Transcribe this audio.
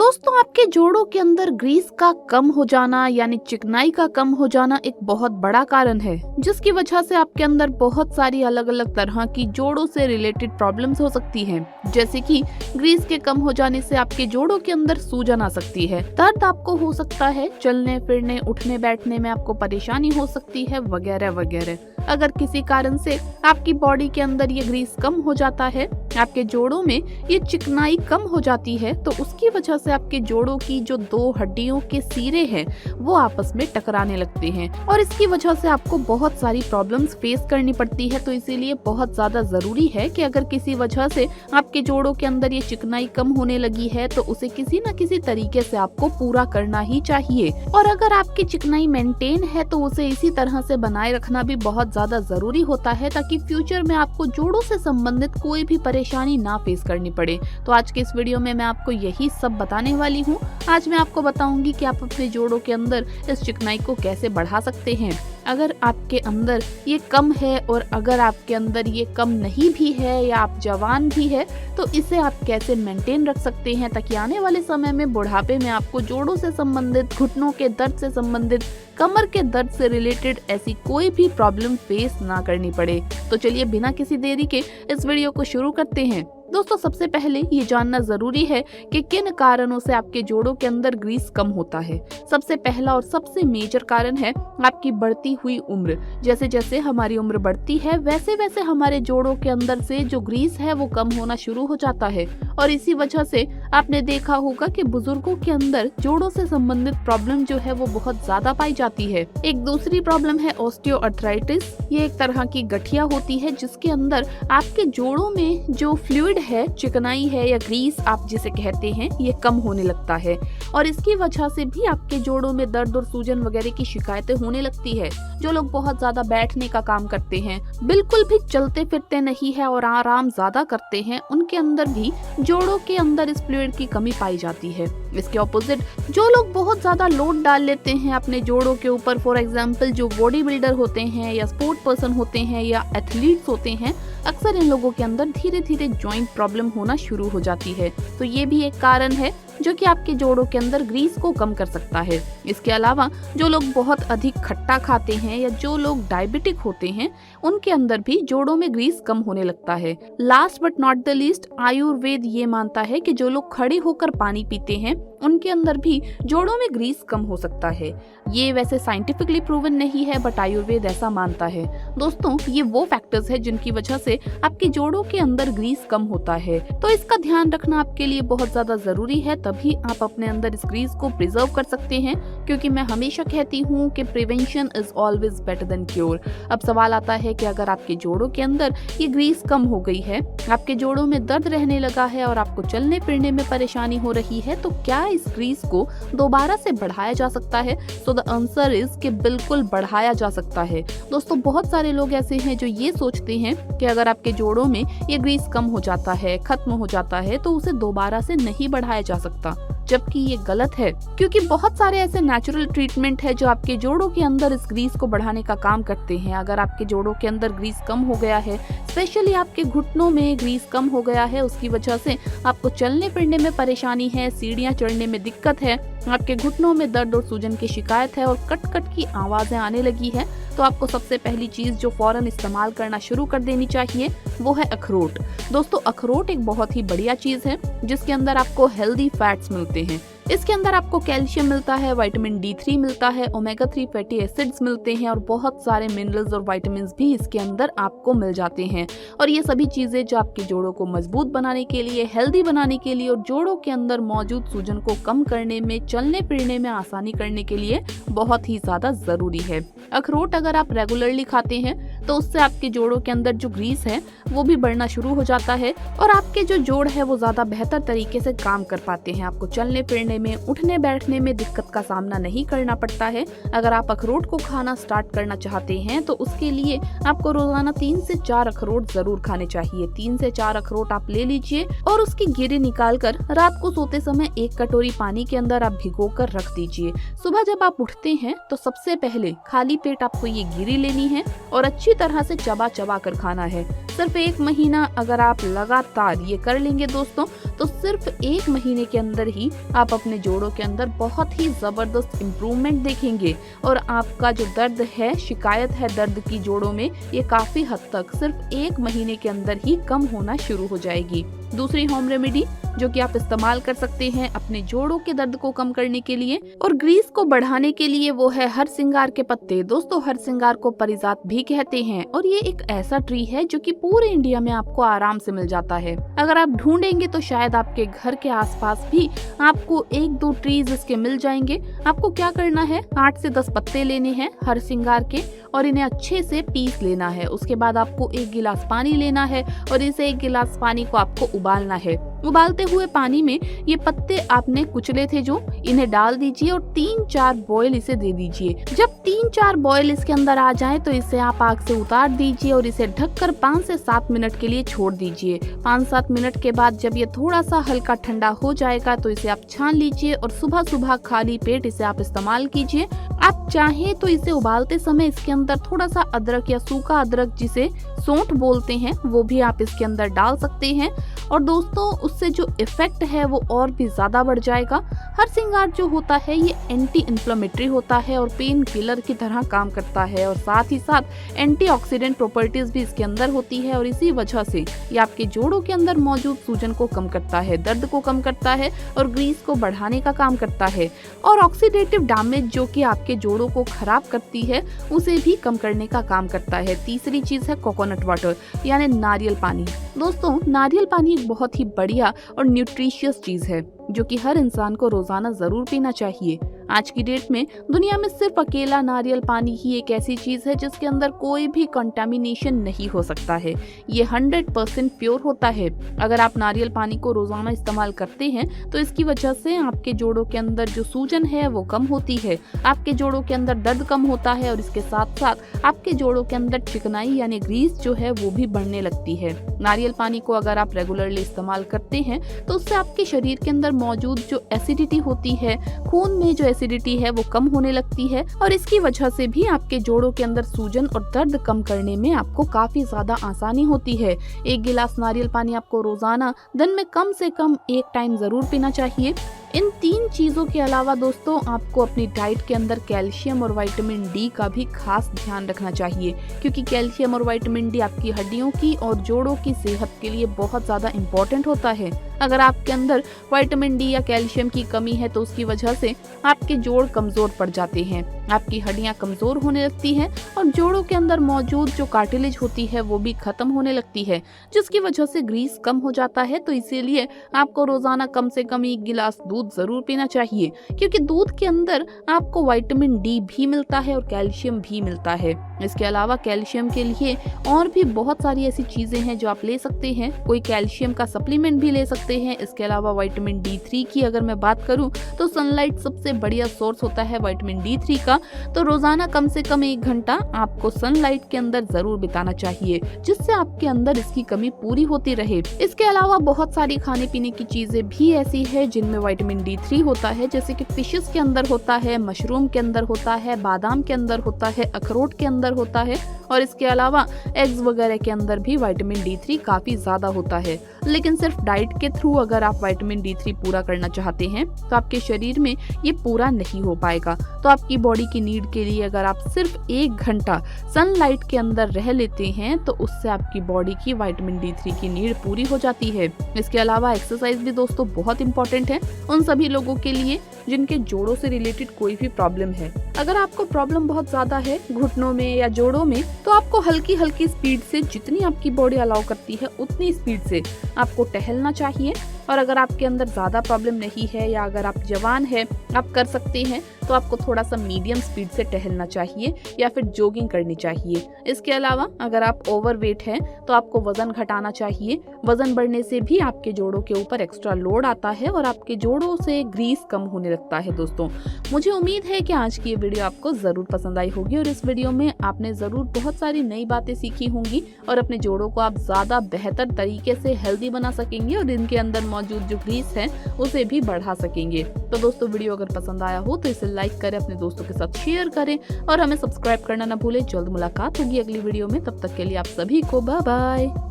दोस्तों, आपके जोड़ों के अंदर ग्रीस का कम हो जाना यानी चिकनाई का कम हो जाना एक बहुत बड़ा कारण है, जिसकी वजह से आपके अंदर बहुत सारी अलग अलग तरह की जोड़ों से रिलेटेड प्रॉब्लम्स हो सकती हैं। जैसे कि ग्रीस के कम हो जाने से आपके जोड़ों के अंदर सूजन आ सकती है, दर्द आपको हो सकता है, चलने फिरने उठने बैठने में आपको परेशानी हो सकती है, वगैरह वगैरह। अगर किसी कारण से आपकी बॉडी के अंदर ये ग्रीस कम हो जाता है, आपके जोड़ों में ये चिकनाई कम हो जाती है, तो उसकी वजह से आपके जोड़ों की जो दो हड्डियों के सिरे हैं वो आपस में टकराने लगते हैं और इसकी वजह से आपको बहुत सारी प्रॉब्लम्स फेस करनी पड़ती है। तो इसीलिए बहुत ज्यादा जरूरी है कि अगर किसी वजह से आपके जोड़ों के अंदर ये चिकनाई कम होने लगी है तो उसे किसी न किसी तरीके से आपको पूरा करना ही चाहिए। और अगर आपकी चिकनाई मेंटेन है तो उसे इसी तरह से बनाए रखना भी बहुत ज्यादा जरूरी होता है, ताकि फ्यूचर में आपको जोड़ों से संबंधित कोई भी परेशानी ना फेस करनी पड़े। तो आज के इस वीडियो में मैं आपको यही सब बताने वाली हूँ। आज मैं आपको बताऊंगी कि आप अपने जोड़ों के अंदर इस चिकनाई को कैसे बढ़ा सकते हैं। अगर आपके अंदर ये कम है और अगर आपके अंदर ये कम नहीं भी है या आप जवान भी है तो इसे आप कैसे मेंटेन रख सकते हैं, ताकि आने वाले समय में बुढ़ापे में आपको जोड़ों से संबंधित, घुटनों के दर्द से संबंधित, कमर के दर्द से रिलेटेड ऐसी कोई भी प्रॉब्लम फेस ना करनी पड़े। तो चलिए बिना किसी देरी के इस वीडियो को शुरू करते हैं। दोस्तों, सबसे पहले ये जानना जरूरी है कि किन कारणों से आपके जोड़ों के अंदर ग्रीस कम होता है। सबसे पहला और सबसे मेजर कारण है आपकी बढ़ती हुई उम्र। जैसे जैसे हमारी उम्र बढ़ती है वैसे वैसे हमारे जोड़ों के अंदर से जो ग्रीस है वो कम होना शुरू हो जाता है और इसी वजह से आपने देखा होगा कि बुजुर्गों के अंदर जोड़ों से संबंधित प्रॉब्लम जो है वो बहुत ज्यादा पाई जाती है। एक दूसरी प्रॉब्लम है ऑस्टियोआर्थराइटिस। ये एक तरह की गठिया होती है जिसके अंदर आपके जोड़ों में जो फ्लूइड है, चिकनाई है या ग्रीस आप जिसे कहते हैं, ये कम होने लगता है और इसकी वजह से भी आपके जोड़ों में दर्द और सूजन वगैरह की शिकायतें होने लगती है। जो लोग बहुत ज्यादा बैठने का काम करते हैं, बिल्कुल भी चलते फिरते नहीं है और आराम ज्यादा करते हैं, उनके अंदर भी जोड़ों के अंदर इस फ्लूइड की कमी पाई जाती है। इसके ऑपोजिट जो लोग बहुत ज्यादा लोड डाल लेते हैं अपने जोड़ों के ऊपर, फॉर एग्जाम्पल जो बॉडी बिल्डर होते हैं या स्पोर्ट पर्सन होते हैं या एथलीट्स होते हैं, अक्सर इन लोगों के अंदर धीरे धीरे जॉइंट प्रॉब्लम होना शुरू हो जाती है। तो ये भी एक कारण है जो कि आपके जोड़ों के अंदर ग्रीस को कम कर सकता है। इसके अलावा जो लोग बहुत अधिक खट्टा खाते हैं या जो लोग डायबिटिक होते हैं, उनके अंदर भी जोड़ों में ग्रीस कम होने लगता है। Last but not the least, Ayurveda ये मानता है कि जो लोग खड़े होकर पानी पीते हैं उनके अंदर भी जोड़ों में ग्रीस कम हो सकता है। ये वैसे साइंटिफिकली प्रूवन नहीं है बट आयुर्वेद ऐसा मानता है। दोस्तों, ये वो फैक्टर्स है जिनकी वजह से आपके जोड़ों के अंदर ग्रीस कम होता है, तो इसका ध्यान रखना आपके लिए बहुत ज्यादा जरूरी है। तभी आप अपने अंदर इस ग्रीस को प्रिजर्व कर सकते हैं, क्योंकि मैं हमेशा कहती हूँ कि prevention is always better than cure. अब सवाल आता है कि अगर आपके जोड़ों के अंदर ये ग्रीस कम हो गई है, आपके जोड़ों में दर्द रहने लगा है और आपको चलने फिरने में परेशानी हो रही है, तो क्या इस ग्रीस को दोबारा से बढ़ाया जा सकता है? सो द आंसर इज कि बिल्कुल बढ़ाया जा सकता है। दोस्तों, बहुत सारे लोग ऐसे हैं जो ये सोचते हैं कि अगर आपके जोड़ों में ये ग्रीस कम हो जाता है, खत्म हो जाता है, तो उसे दोबारा से नहीं बढ़ाया जा सकता, जबकि ये गलत है। क्योंकि बहुत सारे ऐसे नेचुरल ट्रीटमेंट है जो आपके जोड़ों के अंदर इस ग्रीस को बढ़ाने का काम करते हैं। अगर आपके जोड़ों के अंदर ग्रीस कम हो गया है, स्पेशली आपके घुटनों में ग्रीस कम हो गया है, उसकी वजह से आपको चलने फिरने में परेशानी है, सीढ़ियां चढ़ने में दिक्कत है, आपके घुटनों में दर्द और सूजन की शिकायत है और कट कट की आवाजें आने लगी है, तो आपको सबसे पहली चीज जो फौरन इस्तेमाल करना शुरू कर देनी चाहिए वो है अखरोट। दोस्तों, अखरोट एक बहुत ही बढ़िया चीज है जिसके अंदर आपको हेल्दी फैट्स मिलते हैं। इसके अंदर आपको कैल्शियम मिलता है, विटामिन D3 मिलता है, ओमेगा 3 फैटी एसिड्स मिलते हैं और बहुत सारे मिनरल्स और विटामिन्स भी इसके अंदर आपको मिल जाते हैं। और ये सभी चीजें जो आपके जोड़ों को मजबूत बनाने के लिए, हेल्दी बनाने के लिए और जोड़ों के अंदर मौजूद सूजन को कम करने में, चलने फिरने में आसानी करने के लिए बहुत ही ज्यादा जरूरी है। अखरोट अगर आप रेगुलरली खाते हैं तो उससे आपके जोड़ों के अंदर जो ग्रीस है वो भी बढ़ना शुरू हो जाता है और आपके जो जोड़ है वो ज्यादा बेहतर तरीके से काम कर पाते हैं। आपको चलने फिरने में, उठने बैठने में दिक्कत का सामना नहीं करना पड़ता है। अगर आप अखरोट को खाना स्टार्ट करना चाहते हैं तो उसके लिए आपको रोजाना 3 से 4 अखरोट जरूर खाने चाहिए। 3 से 4 अखरोट आप ले लीजिए और उसकी गिरी निकाल कर रात को सोते समय 1 कटोरी पानी के अंदर आप भिगो कर रख दीजिए। सुबह जब आप उठते हैं तो सबसे पहले खाली पेट आपको ये गिरी लेनी है और अच्छी तरह से चबा चबा कर खाना है। सिर्फ 1 महीना अगर आप लगातार ये कर लेंगे दोस्तों, तो सिर्फ 1 महीने के अंदर ही आप अपने जोड़ों के अंदर बहुत ही जबरदस्त इम्प्रूवमेंट देखेंगे और आपका जो दर्द है, शिकायत है दर्द की जोड़ों में, ये काफी हद तक सिर्फ 1 महीने के अंदर ही कम होना शुरू हो जाएगी। दूसरी होम रेमेडी जो कि आप इस्तेमाल कर सकते हैं अपने जोड़ों के दर्द को कम करने के लिए और ग्रीस को बढ़ाने के लिए, वो है हरसिंगार के पत्ते। दोस्तों, हरसिंगार को परिजात भी कहते हैं और ये एक ऐसा ट्री है जो कि पूरे इंडिया में आपको आराम से मिल जाता है। अगर आप ढूंढेंगे तो शायद आपके घर के आसपास भी आपको 1-2 ट्रीज इसके मिल जाएंगे। आपको क्या करना है, 8 से 10 पत्ते लेने हैं हरसिंगार के और इन्हें अच्छे से पीस लेना है। उसके बाद आपको 1 गिलास पानी लेना है और इस 1 गिलास पानी को आपको उबालना है। उबालते हुए पानी में ये पत्ते आपने कुचले थे जो, इन्हें डाल दीजिए और 3-4 बॉयल इसे दे दीजिए। जब 3-4 बॉयल इसके अंदर आ जाए तो इसे आप आग से उतार दीजिए और इसे ढककर 5 से 7 मिनट के लिए छोड़ दीजिए। 5-7 मिनट के बाद जब ये थोड़ा सा हल्का ठंडा हो जाएगा तो इसे आप छान लीजिए और सुबह सुबह खाली पेट इसे आप इस्तेमाल कीजिए। आप चाहें तो इसे उबालते समय इसके अंदर थोड़ा सा अदरक या सूखा अदरक, जिसे सौंठ बोलते हैं, वो भी आप इसके अंदर डाल सकते हैं और दोस्तों उससे जो इफेक्ट है वो और भी ज्यादा बढ़ जाएगा। हरसिंगार जो होता है ये एंटी इन्फ्लेमेटरी होता है और पेन किलर की तरह काम करता है और साथ ही साथ एंटीऑक्सीडेंट प्रॉपर्टीज भी इसके अंदर होती है और इसी वजह से ये आपके जोड़ों के अंदर मौजूद सूजन को कम करता है, दर्द को कम करता है और ग्रीस को बढ़ाने का काम करता है और ऑक्सीडेटिव डैमेज जो कि आपके जोड़ों को खराब करती है उसे भी कम करने का काम करता है। तीसरी चीज है कोकोनट वाटर यानी नारियल पानी। दोस्तों, नारियल पानी एक बहुत ही बढ़िया और न्यूट्रिशियस चीज है जो कि हर इंसान को रोजाना जरूर पीना चाहिए। आज की डेट में दुनिया में सिर्फ अकेला नारियल पानी ही एक ऐसी चीज है जिसके अंदर कोई भी कंटामिनेशन नहीं हो सकता है। ये 100% प्योर होता है। अगर आप नारियल पानी को रोजाना इस्तेमाल करते हैं तो इसकी वजह से आपके जोड़ों के अंदर जो सूजन है वो कम होती है, आपके जोड़ों के अंदर दर्द कम होता है और इसके साथ साथ आपके जोड़ों के अंदर चिकनाई यानी ग्रीस जो है वो भी बढ़ने लगती है। नारियल पानी को अगर आप रेगुलरली इस्तेमाल करते हैं तो उससे आपके शरीर के अंदर मौजूद जो एसिडिटी होती है, खून में जो एसिडिटी है वो कम होने लगती है और इसकी वजह से भी आपके जोड़ों के अंदर सूजन और दर्द कम करने में आपको काफी ज्यादा आसानी होती है। 1 गिलास नारियल पानी आपको रोजाना दिन में कम से कम 1 टाइम जरूर पीना चाहिए। इन 3 चीजों के अलावा दोस्तों आपको अपनी डाइट के अंदर कैल्शियम और विटामिन डी का भी खास ध्यान रखना चाहिए, क्योंकि कैल्शियम और विटामिन डी आपकी हड्डियों की और जोड़ों की सेहत के लिए बहुत ज्यादा इम्पोर्टेंट होता है। अगर आपके अंदर विटामिन डी या कैल्शियम की कमी है तो उसकी वजह से आपके जोड़ कमजोर पड़ जाते हैं, आपकी हड्डियां कमजोर होने लगती हैं और जोड़ों के अंदर मौजूद जो कार्टिलेज होती है वो भी खत्म होने लगती है, जिसकी वजह से ग्रीस कम हो जाता है। तो इसीलिए आपको रोजाना कम से कम 1 गिलास दूध जरूर पीना चाहिए, क्योंकि दूध के अंदर आपको विटामिन डी भी मिलता है और कैल्शियम भी मिलता है। इसके अलावा कैल्शियम के लिए और भी बहुत सारी ऐसी चीजें हैं जो आप ले सकते हैं। कोई कैल्शियम का सप्लीमेंट भी ले सकते हैं। इसके अलावा विटामिन D3 की अगर मैं बात करूं तो सनलाइट सबसे बढ़िया सोर्स होता है विटामिन D3 का। तो रोजाना कम से कम 1 घंटा आपको सनलाइट के अंदर जरूर बिताना चाहिए, जिससे आपके अंदर इसकी कमी पूरी होती रहे। इसके अलावा बहुत सारी खाने पीने की चीजें भी ऐसी है जिनमें विटामिन D3 होता है, जैसे कि फिशेस के अंदर होता है, मशरूम के अंदर होता है, बादाम के अंदर होता है, अखरोट के अंदर होता है और इसके अलावा एग्स वगैरह के अंदर भी विटामिन D3 काफी ज्यादा होता है। लेकिन सिर्फ डाइट के थ्रू अगर आप विटामिन D3 पूरा करना चाहते हैं तो आपके शरीर में ये पूरा नहीं हो पाएगा। तो आपकी बॉडी की नीड के लिए अगर आप सिर्फ 1 घंटा सनलाइट के अंदर रह लेते हैं तो उससे आपकी बॉडी की विटामिन D3 की नीड पूरी हो जाती है। इसके अलावा एक्सरसाइज भी दोस्तों बहुत इंपॉर्टेंट है उन सभी लोगों के लिए जिनके जोड़ों से रिलेटेड कोई भी प्रॉब्लम है। अगर आपको प्रॉब्लम बहुत ज्यादा है घुटनों में या जोड़ों में तो आपको हल्की हल्की स्पीड से, जितनी आपकी बॉडी अलाउ करती है उतनी स्पीड से आपको टहलना चाहिए। और अगर आपके अंदर ज्यादा प्रॉब्लम नहीं है या अगर आप जवान है, आप कर सकते हैं, तो आपको थोड़ा सा मीडियम स्पीड से टहलना चाहिए या फिर जॉगिंग करनी चाहिए। इसके अलावा अगर आप ओवरवेट हैं तो आपको वजन घटाना चाहिए। वजन बढ़ने से भी आपके जोड़ों के ऊपर एक्स्ट्रा लोड आता है और आपके जोड़ों से ग्रीस कम होने लगता है। दोस्तों, मुझे उम्मीद है कि आज की ये वीडियो आपको जरूर पसंद आई होगी और इस वीडियो में आपने जरूर बहुत सारी नई बातें सीखी होंगी और अपने जोड़ों को आप ज्यादा बेहतर तरीके से हेल्दी बना सकेंगे और इनके अंदर मौजूद जो ग्रीस है उसे भी बढ़ा सकेंगे। तो दोस्तों, वीडियो अगर पसंद आया हो तो इसे लाइक करें, अपने दोस्तों के साथ शेयर करें और हमें सब्सक्राइब करना ना भूलें। जल्द मुलाकात होगी अगली वीडियो में, तब तक के लिए आप सभी को बाय बाय।